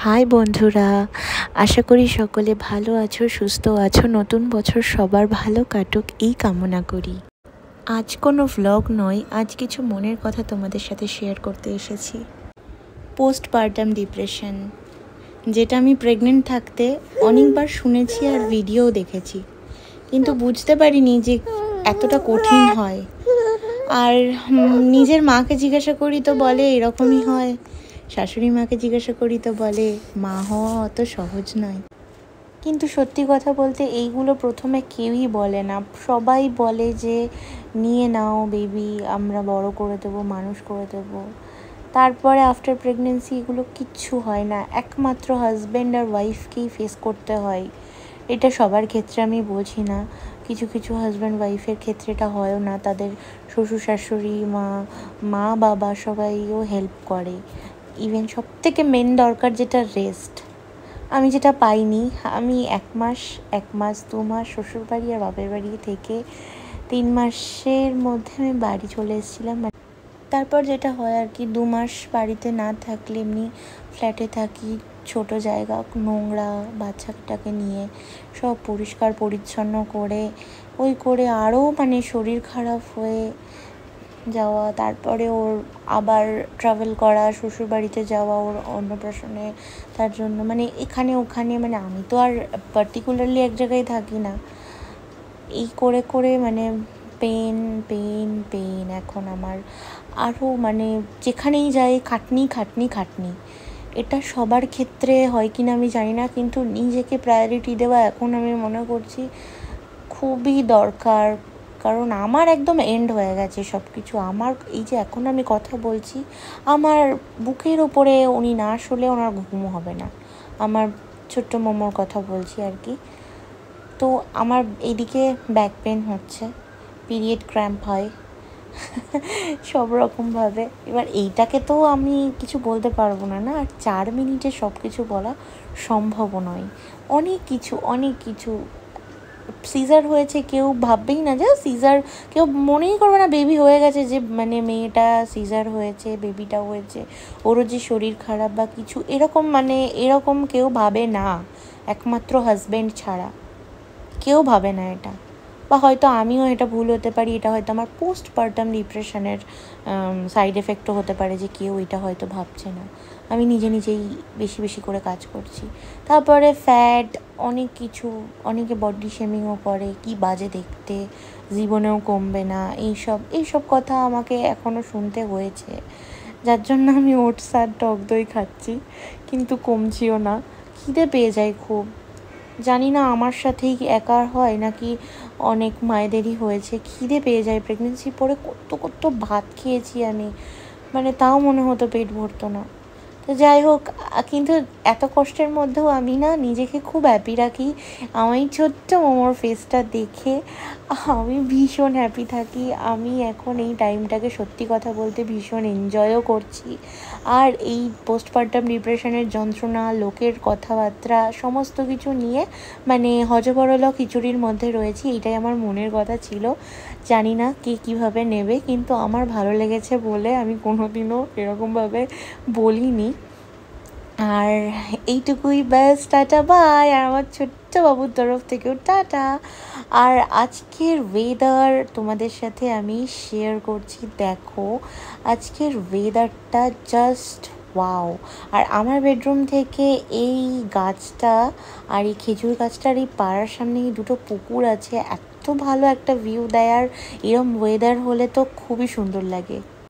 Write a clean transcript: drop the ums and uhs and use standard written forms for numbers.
High বন্ধুরা, আশা করি সকলে ভালো আছো, সুস্থ আছো। নতুন বছর সবার ভালো কাটুক এই কামনা করি। আজ কোনো ভ্লগ নয়, আজ কিছু মনের কথা তোমাদের সাথে শেয়ার করতে এসেছি। পোস্টপার্টাম ডিপ্রেশন, যেটা আমি প্রেগনেন্ট থাকতে অনেকবার শুনেছি আর ভিডিও দেখেছি, কিন্তু বুঝতে পারিনি যে এতটা কঠিন হয়। আর নিজের মাকে জিজ্ঞাসা করি তো বলে এরকমই হয়, শাশুড়ি মাকে জিজ্ঞাসা করি তো বলে মা হওয়া অত সহজ নয়। কিন্তু সত্যি কথা বলতে এইগুলো প্রথমে কেউই বলে না। সবাই বলে যে নিয়ে নাও বেবি, আমরা বড় করে দেবো, মানুষ করে দেবো। তারপরে আফটার প্রেগনেন্সি এগুলো কিচ্ছু হয় না, একমাত্র হাজব্যান্ড আর ওয়াইফকেই ফেস করতে হয়। এটা সবার ক্ষেত্রে আমি বলছি না, কিছু কিছু হাজব্যান্ড ওয়াইফের ক্ষেত্রে এটা হয়ও না, তাদের শ্বশুর শাশুড়ি মা বাবা সবাইও হেল্প করে। ইভেন সব থেকে মেন দরকার যেটা রেস্ট, আমি যেটা পাইনি। আমি এক মাস 2 মাস শ্বশুরবাড়ি আর বাপের বাড়ি থেকে 3 মাসের মধ্যে আমি বাড়ি চলে এসেছিলাম। তারপর যেটা হয় আর কি, 2 মাস বাড়িতে না থাকলে এমনি ফ্ল্যাটে থাকি, ছোট জায়গা, নোংরা, বাচ্চাটাকে নিয়ে সব পরিষ্কার পরিচ্ছন্ন করে আরও শরীর খারাপ হয়ে যাওয়া। তারপরে ওর আবার ট্রাভেল করা, শ্বশুরবাড়িতে যাওয়া ওর অন্নপ্রাশনে, তার জন্য এখানে ওখানে, আমি তো আর পার্টিকুলারলি এক জায়গায় থাকি না। এই করে পেন পেন পেন এখন আমার আরও যেখানেই যাই খাটনি। এটা সবার ক্ষেত্রে হয় কি না আমি জানি না, কিন্তু নিজেকে প্রায়োরিটি দেওয়া এখন আমি মনে করছি খুবই দরকার। কারণ আমার একদম এন্ড হয়ে গেছে সব কিছু। আমার এই যে এখন আমি কথা বলছি, আমার বুকের ওপরে উনি না শুলে ওনার ঘুমও হবে না। আমার ছোট্ট মোমোর কথা বলছি আর কি। তো আমার এইদিকে ব্যাক পেন হচ্ছে, পিরিয়ড ক্র্যাম্প হয় সব রকমভাবে। এবার এইটাকে তো আমি কিছু বলতে পারবো না আর 4 মিনিটে সব কিছু বলা সম্ভব নয়। অনেক কিছু সিজার হয়েছে, কেউ ভাববেই না যে সিজার, কেউ মনেই করবে না বেবি হয়ে গেছে, যে মেয়েটা সিজার হয়েছে, বেবিটা হয়েছে, ওরও যে শরীর খারাপ বা কিছু এরকম কেউ ভাবে না, একমাত্র হাজব্যান্ড ছাড়া কেউ ভাবে না এটা। বা হয়তো আমিও, এটা ভুল হতে পারি, এটা হয়তো আমার পোস্টপার্টাম ডিপ্রেশনের সাইড এফেক্টও হতে পারে, যে কেউ এটা হয়তো ভাবছে না। আমি নিজেই বেশি করে কাজ করছি। তারপরে ফ্যাট, অনেক কিছু, অনেকে বডি শেমিংও করে, কি বাজে দেখতে, জীবনেও কমবে না, এইসব কথা আমাকে এখনও শুনতে হয়েছে, যার জন্য আমি ওটস আর টক দই খাচ্ছি, কিন্তু কমছিও না। খিদে পেয়ে যায় খুব, জানি না আমার সাথেই একা হয় নাকি অনেক মায়েদেরই হয়েছে। খিদে পেয়ে যায়, প্রেগনেন্সির পরে কত ভাত খেয়েছি আমি, তাও মনে হতো পেট ভরতো না। তো যাই হোক, কিন্তু এত কষ্টের মধ্যেও আমি নিজেকে খুব হ্যাপি রাখি। আমার ছোট্ট মোমোর ফেসটা দেখে আমি ভীষণ হ্যাপি থাকি। আমি এখন এই টাইমটাকে সত্যি কথা বলতে ভীষণ এনজয়ও করছি। আর এই পোস্টপার্টাম ডিপ্রেশনের যন্ত্রণা, লোকের কথাবার্তা, সমস্ত কিছু নিয়ে হজবরল খিচুড়ির মধ্যে রয়েছি। এটাই আমার মনের কথা ছিল, জানি না কে কীভাবে নেবে, কিন্তু আমার ভালো লেগেছে বলে আমি কোনোদিনও এরকমভাবে বলিনি। আর এইটুকুই, ব্যাস, টাটা বাই। আর আমার ছোট্ট বাবুর তরফ থেকেও টাটা। আর আজকের ওয়েদার তোমাদের সাথে আমি শেয়ার করছি। দেখো, আজকের ওয়েদারটা জাস্ট ওয়াও। আর আমার বেডরুম থেকে এই গাছটা আর এই খেজুর গাছটার এই পাড়ার সামনে এই দুটো পুকুর আছে, এত ভালো একটা ভিউ দেয়। আর এরম ওয়েদার হলে তো খুবই সুন্দর লাগে।